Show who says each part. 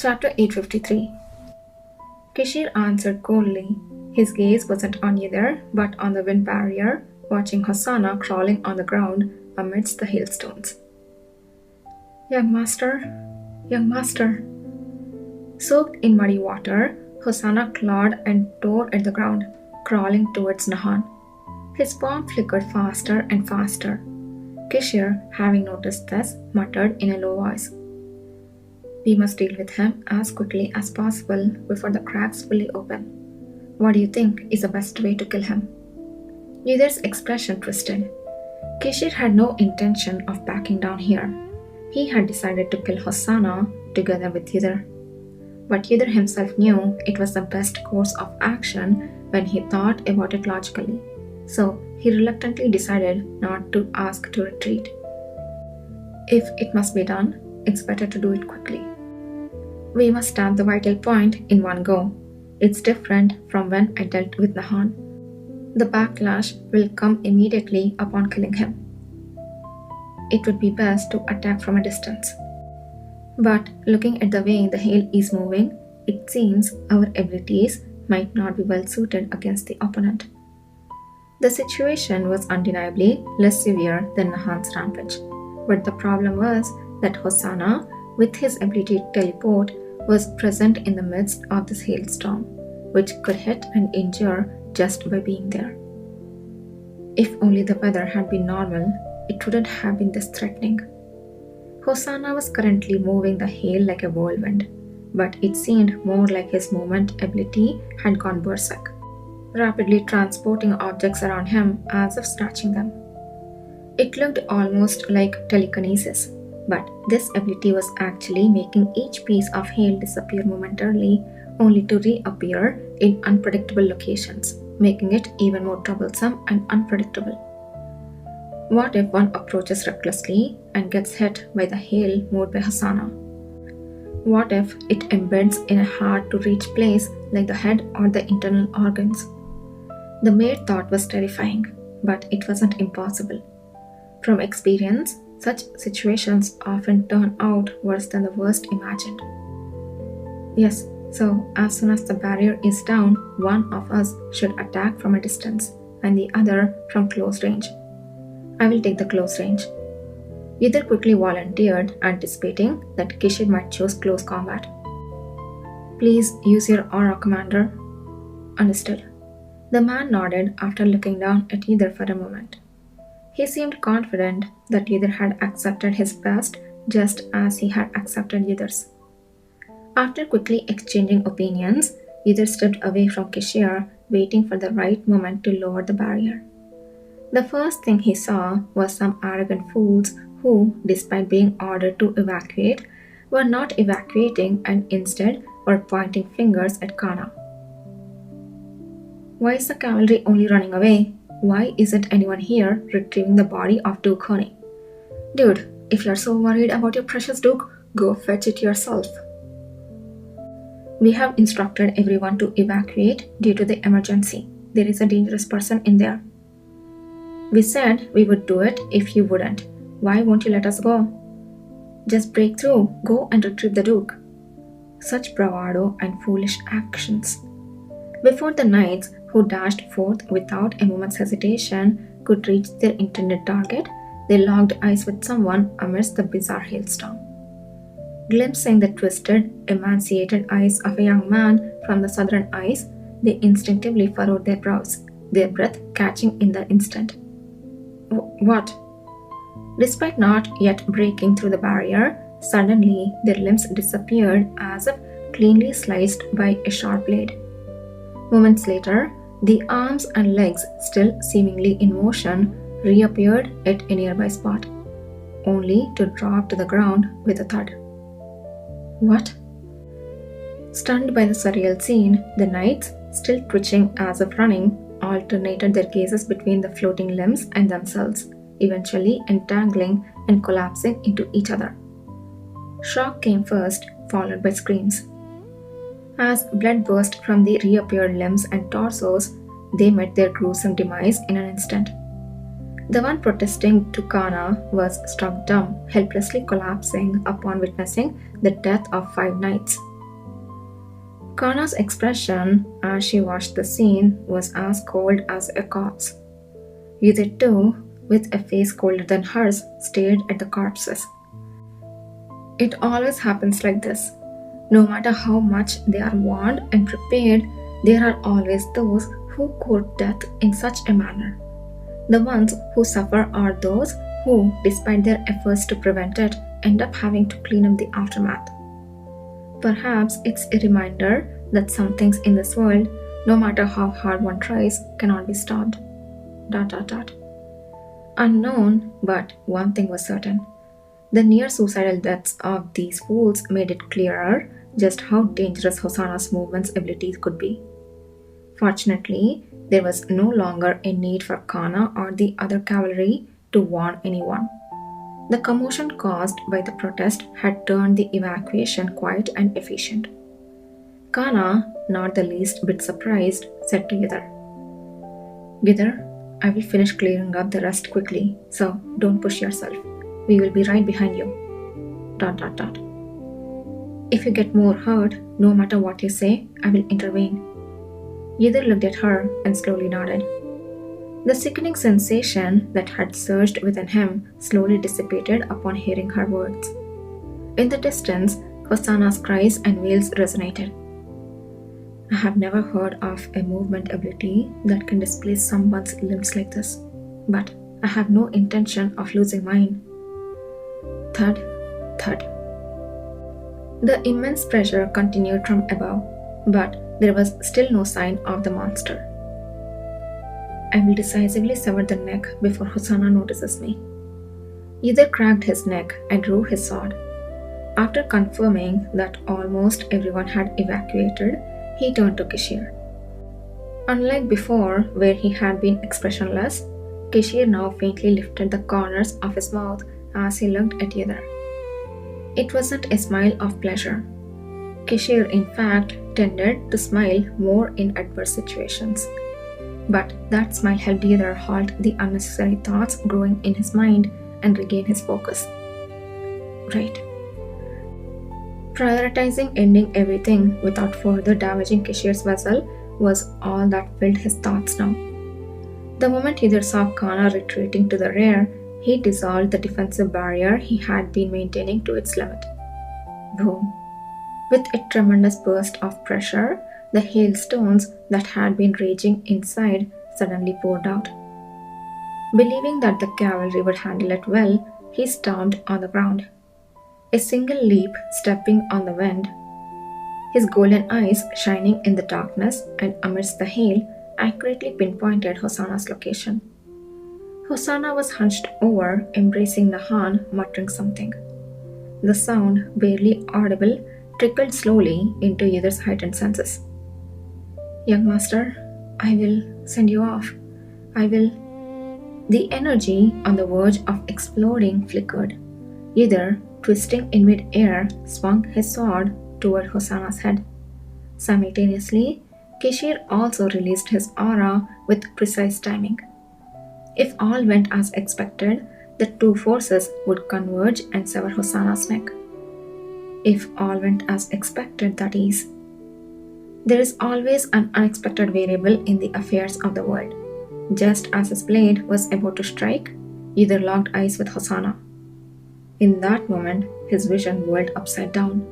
Speaker 1: Chapter 853. Kishir answered coldly. His gaze wasn't on either, but on the wind barrier, watching Hosanna crawling on the ground amidst the hailstones. Young master. Soaked in muddy water, Hosanna clawed and tore at the ground, crawling towards Nahan. His palm flickered faster and faster. Kishir, having noticed this, muttered in a low voice, "We must deal with him as quickly as possible before the cracks fully open. What do you think is the best way to kill him?" Yidhar's expression twisted. Kishir had no intention of backing down here. He had decided to kill Hosanna together with Yidhar. But Yidhar himself knew it was the best course of action when he thought about it logically. So he reluctantly decided not to ask to retreat. If it must be done, it's better to do it quickly. We must stab the vital point in one go. It's different from when I dealt with Nahan. The backlash will come immediately upon killing him. It would be best to attack from a distance. But looking at the way the hail is moving, it seems our abilities might not be well suited against the opponent. The situation was undeniably less severe than Nahan's rampage, but the problem was that Hosanna, with his ability to teleport, was present in the midst of this hailstorm, which could hit and injure just by being there. If only the weather had been normal, it wouldn't have been this threatening. Hosanna was currently moving the hail like a whirlwind, but it seemed more like his movement ability had gone berserk, rapidly transporting objects around him as if snatching them. It looked almost like telekinesis, but this ability was actually making each piece of hail disappear momentarily, only to reappear in unpredictable locations, making it even more troublesome and unpredictable. What if one approaches recklessly and gets hit by the hail moved by Hosanna? What if it embeds in a hard-to-reach place like the head or the internal organs? The mere thought was terrifying, but it wasn't impossible. From experience, such situations often turn out worse than the worst imagined. Yes, so as soon as the barrier is down, one of us should attack from a distance and the other from close range. I will take the close range. Yidhar quickly volunteered, anticipating that Kishir might choose close combat. Please use your aura, Commander. Understood. The man nodded after looking down at Yidhar for a moment. He seemed confident that Yidhar had accepted his best just as he had accepted Yidhar's. After quickly exchanging opinions, Yidhar stepped away from Kishir, waiting for the right moment to lower the barrier. The first thing he saw was some arrogant fools who, despite being ordered to evacuate, were not evacuating and instead were pointing fingers at Kana. Why is the cavalry only running away? Why isn't anyone here retrieving the body of Duke Honey? Dude, if you're so worried about your precious Duke, go fetch it yourself. We have instructed everyone to evacuate due to the emergency. There is a dangerous person in there. We said we would do it if you wouldn't. Why won't you let us go? Just break through, go and retrieve the Duke. Such bravado and foolish actions. Before the knights, who dashed forth without a moment's hesitation, could reach their intended target, they locked eyes with someone amidst the bizarre hailstorm. Glimpsing the twisted, emaciated eyes of a young man from the southern ice, they instinctively furrowed their brows, their breath catching in the instant. What? Despite not yet breaking through the barrier, suddenly their limbs disappeared as if cleanly sliced by a sharp blade. Moments later, the arms and legs, still seemingly in motion, reappeared at a nearby spot, only to drop to the ground with a thud. What? Stunned by the surreal scene, the knights, still twitching as if running, alternated their gazes between the floating limbs and themselves, eventually entangling and collapsing into each other. Shock came first, followed by screams. As blood burst from the reappeared limbs and torsos, they met their gruesome demise in an instant. The one protesting to Kana was struck dumb, helplessly collapsing upon witnessing the death of 5 knights, Kana's expression as she watched the scene was as cold as a corpse. Either two, with a face colder than hers, stared at the corpses. It always happens like this. No matter how much they are warned and prepared, there are always those who court death in such a manner. The ones who suffer are those who, despite their efforts to prevent it, end up having to clean up the aftermath. Perhaps it's a reminder that some things in this world, no matter how hard one tries, cannot be stopped. ... Unknown, but one thing was certain. The near suicidal deaths of these fools made it clearer just how dangerous Hosanna's movement's abilities could be. Fortunately, there was no longer a need for Kana or the other cavalry to warn anyone. The commotion caused by the protest had turned the evacuation quiet and efficient. Kana, not the least bit surprised, said to Yidar, "Yidar, I will finish clearing up the rest quickly, so don't push yourself. We will be right behind you. ... If you get more hurt, no matter what you say, I will intervene." Yidar looked at her and slowly nodded. The sickening sensation that had surged within him slowly dissipated upon hearing her words. In the distance, Hosanna's cries and wails resonated. I have never heard of a movement ability that can displace someone's limbs like this, but I have no intention of losing mine. Thud, thud. The immense pressure continued from above, but there was still no sign of the monster. I will decisively sever the neck before Hosanna notices me. Yidar cracked his neck and drew his sword. After confirming that almost everyone had evacuated, he turned to Kishir. Unlike before, where he had been expressionless, Kishir now faintly lifted the corners of his mouth as he looked at Yidar. It wasn't a smile of pleasure. Kishir, in fact, tended to smile more in adverse situations. But that smile helped Yidar halt the unnecessary thoughts growing in his mind and regain his focus. Right. Prioritizing ending everything without further damaging Kishir's vessel was all that filled his thoughts now. The moment Yidar saw Kana retreating to the rear, he dissolved the defensive barrier he had been maintaining to its limit. Boom! With a tremendous burst of pressure, the hailstones that had been raging inside suddenly poured out. Believing that the cavalry would handle it well, he stomped on the ground. A single leap, stepping on the wind, his golden eyes shining in the darkness and amidst the hail, accurately pinpointed Hosanna's location. Hosanna was hunched over, embracing Nahan, muttering something. The sound, barely audible, trickled slowly into Yidar's heightened senses. "Young master, I will send you off. I will..." The energy on the verge of exploding flickered. Yidar, twisting in mid-air, swung his sword toward Hosanna's head. Simultaneously, Kishir also released his aura with precise timing. If all went as expected, the two forces would converge and sever Hosanna's neck. If all went as expected, that is. There is always an unexpected variable in the affairs of the world. Just as his blade was about to strike, Yidar locked eyes with Hosanna. In that moment, his vision whirled upside down.